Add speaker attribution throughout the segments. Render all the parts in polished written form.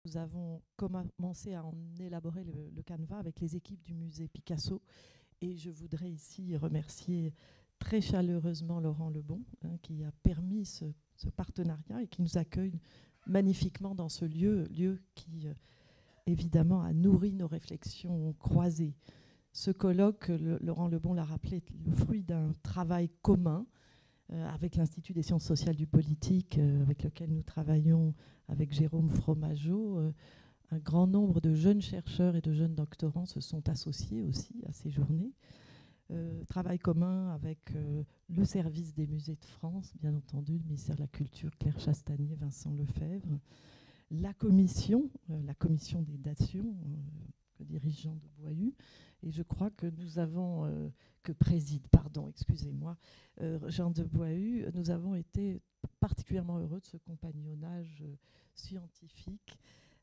Speaker 1: Nous avons commencé à en élaborer le canevas avec les équipes du musée Picasso. Et je voudrais ici remercier très chaleureusement Laurent Lebon, qui a permis ce partenariat et qui nous accueille magnifiquement dans ce lieu qui, évidemment, a nourri nos réflexions croisées. Ce colloque, Laurent Lebon l'a rappelé, est le fruit d'un travail commun avec l'Institut des sciences sociales du politique, avec lequel nous travaillons avec Jérôme Fromageau. Un grand nombre de jeunes chercheurs et de jeunes doctorants se sont associés aussi à ces journées. Travail commun avec le service des musées de France, bien entendu, le ministère de la Culture, Claire Chastanier, Vincent Lefebvre, la commission des dations que dirige Jean de Boihu. Et je crois que nous avons, que préside, pardon, excusez-moi, Jean de Boihu, nous avons été particulièrement heureux de ce compagnonnage scientifique.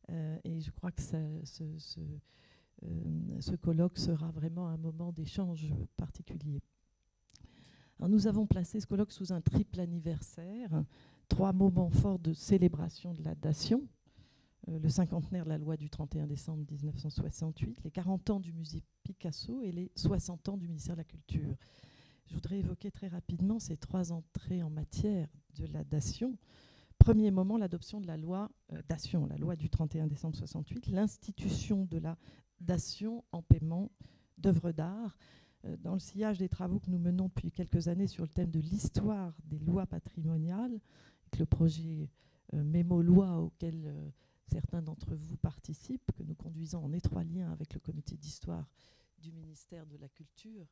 Speaker 1: Et je crois que ce colloque sera vraiment un moment d'échange particulier. Alors nous avons placé ce colloque sous un triple anniversaire, 3 moments forts de célébration de la Dation, le cinquantenaire de la loi du 31 décembre 1968, les 40 ans du musée Picasso et les 60 ans du ministère de la Culture. Je voudrais évoquer très rapidement ces 3 entrées en matière de la Dation. Premier moment, l'adoption de la loi Dation, la loi du 31 décembre 68, l'institution de la Dation en paiement d'œuvres d'art. Dans le sillage des travaux que nous menons depuis quelques années sur le thème de l'histoire des lois patrimoniales, avec le projet Mémo-loi auquel certains d'entre vous participent, que nous conduisons en étroit lien avec le comité d'histoire du ministère de la Culture.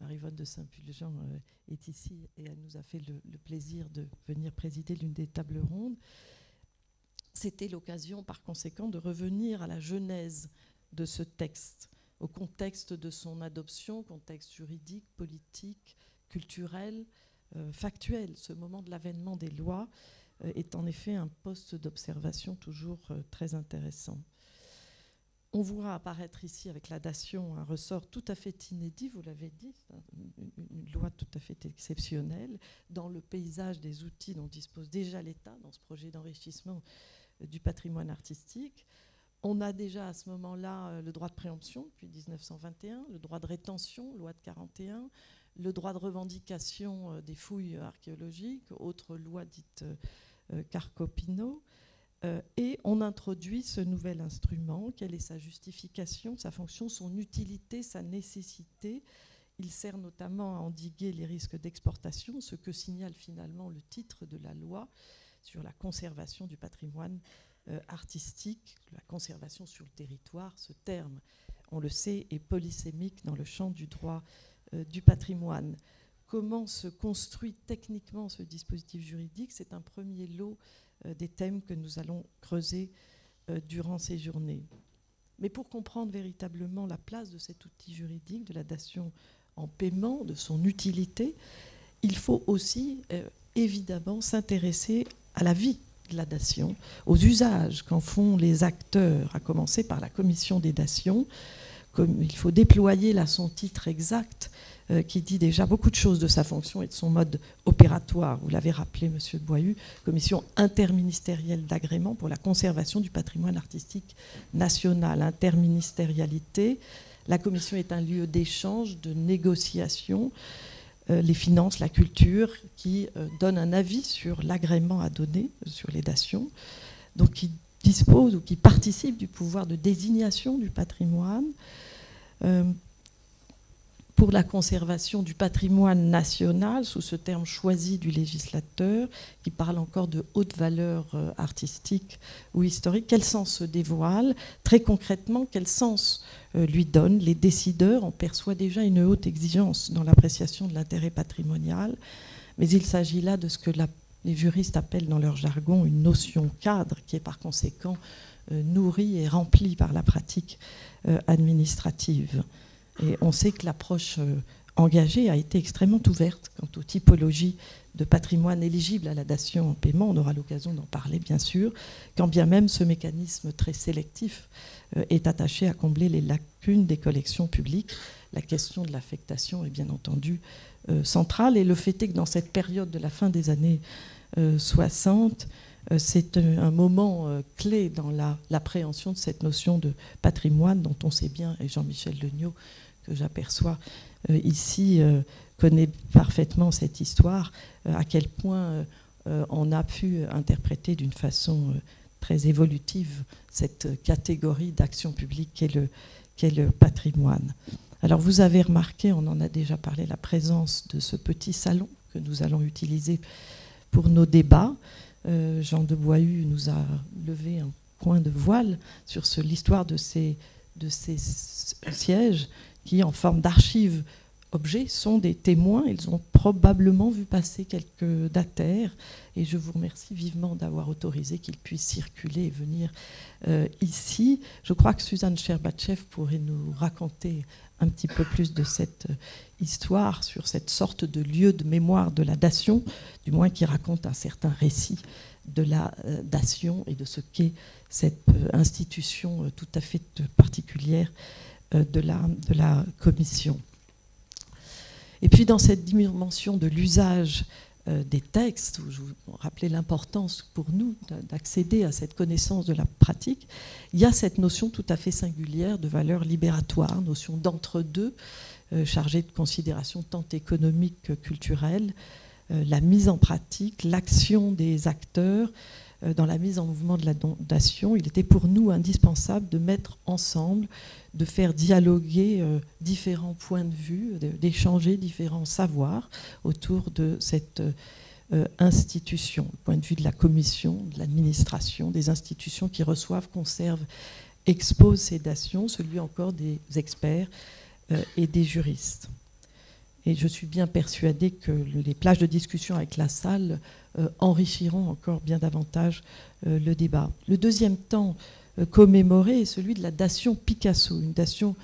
Speaker 1: Marie-Vonne de Saint-Pulgent est ici et elle nous a fait le plaisir de venir présider l'une des tables rondes. C'était l'occasion, par conséquent, de revenir à la genèse de ce texte, au contexte de son adoption, contexte juridique, politique, culturel, factuel. Ce moment de l'avènement des lois est en effet un poste d'observation toujours très intéressant. On voit apparaître ici avec la Dation un ressort tout à fait inédit, vous l'avez dit, une loi tout à fait exceptionnelle dans le paysage des outils dont dispose déjà l'État dans ce projet d'enrichissement du patrimoine artistique. On a déjà à ce moment-là le droit de préemption depuis 1921, le droit de rétention, loi de 41, le droit de revendication des fouilles archéologiques, autre loi dite Carcopino. Et on introduit ce nouvel instrument. Quelle est sa justification, sa fonction, son utilité, sa nécessité? Il sert notamment à endiguer les risques d'exportation, ce que signale finalement le titre de la loi sur la conservation du patrimoine artistique, la conservation sur le territoire. Ce terme, on le sait, est polysémique dans le champ du droit du patrimoine. Comment se construit techniquement ce dispositif juridique? C'est un premier lot des thèmes que nous allons creuser durant ces journées. Mais pour comprendre véritablement la place de cet outil juridique, de la Dation en paiement, de son utilité, il faut aussi évidemment s'intéresser à la vie de la Dation, aux usages qu'en font les acteurs, à commencer par la commission des dations. Comme il faut déployer là son titre exact, qui dit déjà beaucoup de choses de sa fonction et de son mode opératoire. Vous l'avez rappelé, Monsieur Boihu, commission interministérielle d'agrément pour la conservation du patrimoine artistique national. Interministérialité, la commission est un lieu d'échange, de négociation, les finances, la culture, qui donne un avis sur l'agrément à donner, sur les dations, donc qui dispose ou qui participe du pouvoir de désignation du patrimoine, pour la conservation du patrimoine national, sous ce terme choisi du législateur, qui parle encore de haute valeur artistique ou historique. Quel sens se dévoile? Très concrètement, quel sens lui donnent les décideurs? On perçoit déjà une haute exigence dans l'appréciation de l'intérêt patrimonial, mais il s'agit là de ce que les juristes appellent dans leur jargon une notion cadre, qui est par conséquent nourrie et remplie par la pratique administrative. Et on sait que l'approche engagée a été extrêmement ouverte quant aux typologies de patrimoine éligible à la Dation en paiement. On aura l'occasion d'en parler, bien sûr, quand bien même ce mécanisme très sélectif est attaché à combler les lacunes des collections publiques. La question de l'affectation est bien entendu centrale. Et le fait est que dans cette période de la fin des années 60, C'est un moment clé dans l'appréhension de cette notion de patrimoine dont on sait bien, et Jean-Michel Legnaud, que j'aperçois ici, connaît parfaitement cette histoire, à quel point on a pu interpréter d'une façon très évolutive cette catégorie d'action publique qu'est le patrimoine. Alors vous avez remarqué, on en a déjà parlé, la présence de ce petit salon que nous allons utiliser pour nos débats. Jean de Boihu nous a levé un coin de voile sur l'histoire de ces sièges qui, en forme d'archives objets, sont des témoins. Ils ont probablement vu passer quelques dataires et je vous remercie vivement d'avoir autorisé qu'ils puissent circuler et venir ici. Je crois que Suzanne Scherbatchev pourrait nous raconter un petit peu plus de cette histoire sur cette sorte de lieu de mémoire de la dation, du moins qui raconte un certain récit de la dation et de ce qu'est cette institution tout à fait particulière de la commission. Et puis dans cette dimension de l'usage des textes, où je vous rappelais l'importance pour nous d'accéder à cette connaissance de la pratique, il y a cette notion tout à fait singulière de valeur libératoire, notion d'entre-deux, chargée de considérations tant économiques que culturelles, la mise en pratique, l'action des acteurs dans la mise en mouvement de la dation. Il était pour nous indispensable de mettre ensemble, de faire dialoguer différents points de vue, d'échanger différents savoirs autour de cette institution, le point de vue de la commission, de l'administration, des institutions qui reçoivent, conservent, exposent ces dations, celui encore des experts et des juristes. Et je suis bien persuadée que les plages de discussion avec la salle enrichiront encore bien davantage le débat. Le deuxième temps commémoré est celui de la dation Picasso, une dation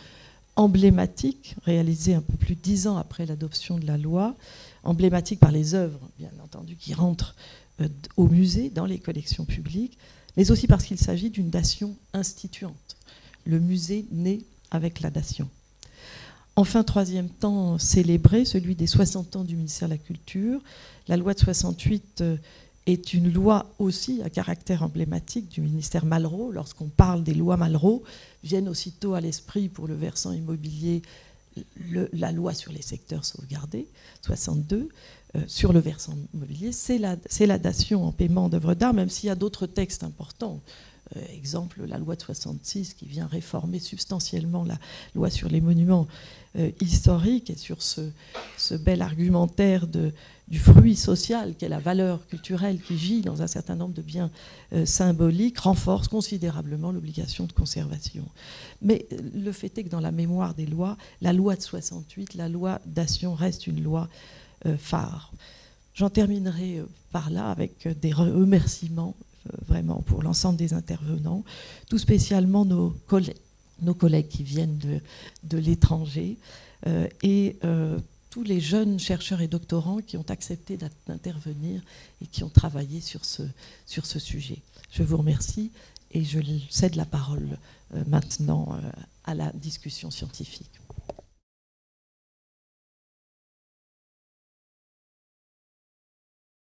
Speaker 1: emblématique, réalisée un peu plus de 10 ans après l'adoption de la loi, emblématique par les œuvres, bien entendu, qui rentrent au musée, dans les collections publiques, mais aussi parce qu'il s'agit d'une dation instituante. Le musée naît avec la dation. Enfin, troisième temps célébré, celui des 60 ans du ministère de la Culture. La loi de 68 est une loi aussi à caractère emblématique du ministère Malraux. Lorsqu'on parle des lois Malraux, viennent aussitôt à l'esprit pour le versant immobilier la loi sur les secteurs sauvegardés, 62. Sur le versant immobilier, c'est la dation en paiement d'œuvres d'art, même s'il y a d'autres textes importants. Exemple, la loi de 66 qui vient réformer substantiellement la loi sur les monuments historiques, et sur ce bel argumentaire du fruit social qu'est la valeur culturelle qui gît dans un certain nombre de biens symboliques, renforce considérablement l'obligation de conservation. Mais le fait est que dans la mémoire des lois, la loi de 68, la loi Dation reste une loi phare. J'en terminerai par là avec des remerciements vraiment pour l'ensemble des intervenants, tout spécialement nos collègues qui viennent de l'étranger et tous les jeunes chercheurs et doctorants qui ont accepté d'intervenir et qui ont travaillé sur ce sujet. Je vous remercie et je cède la parole maintenant à la discussion scientifique.